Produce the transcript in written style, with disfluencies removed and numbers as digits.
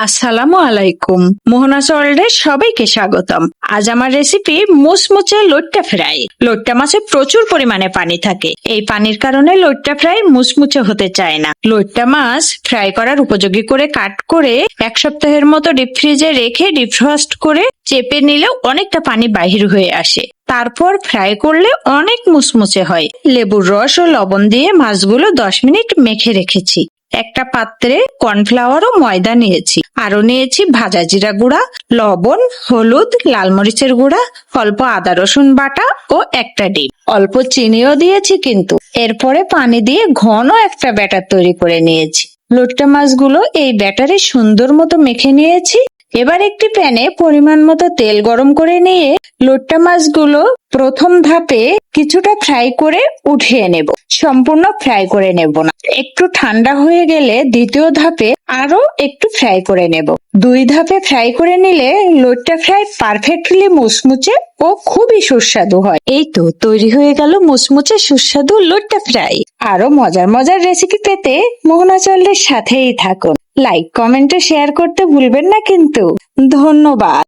আসসালামু আলাইকুম। মোহনা ওয়ার্ল্ডে সবাইকে স্বাগতম। আজ আমার রেসিপি মুচমুচে লইট্টা ফ্রাই। লইট্টা মাছে প্রচুর পরিমাণে পানি থাকে, এই পানির কারণে লইট্টা ফ্রাই মুচমুচে হতে চায় না। লইট্টা মাছ ফ্রাই করার উপযোগী করে কাট করে 1 সপ্তাহের মতো ডিপ ফ্রিজে রেখে ডিফ্রস্ট করে চেপে নিলেও অনেকটা পানি বাহির হয়ে আসে। তারপর ফ্রাই করলে অনেক মুচমুচে হয়। লেবুর রস ও লবণ দিয়ে মাছগুলো 10 মিনিট মেখে রেখেছি। একটা পাত্রে কর্নফ্লাওয়ার ও ময়দা নিয়েছি, আরো নিয়েছি ভাজা জিরা গুঁড়া, লবণ, হলুদ, লাল মরিচের গুঁড়া, অল্প আদা রসুন বাটা ও একটা ডিম। অল্প চিনিও দিয়েছি কিন্তু। এরপরে পানি দিয়ে ঘন একটা ব্যাটার তৈরি করে নিয়েছি। লইট্টা মাছগুলো এই ব্যাটারে সুন্দর মতো মেখে নিয়েছি। এবার একটি প্যানে পরিমাণ মতো তেল গরম করে নিয়ে লইট্টা মাছগুলো প্রথম ধাপে কিছুটা ফ্রাই করে উঠিয়ে নেব। সম্পূর্ণ ফ্রাই করে নেব না, একটু ঠান্ডা হয়ে গেলে দ্বিতীয় ধাপে আরো একটু ফ্রাই করে নেব। 2 ধাপে ফ্রাই করে নিলে লইট্টা ফ্রাই পারফেক্টলি মুচমুচে ও খুবই সুস্বাদু হয়। এই তো তৈরি হয়ে গেল মুচমুচে সুস্বাদু লইট্টা ফ্রাই। আরো মজার মজার রেসিপি পেতে মোহনা চ্যানেলের সাথেই থাকুন। লাইক, কমেন্ট ও শেয়ার করতে ভুলবেন না কিন্তু। ধন্যবাদ।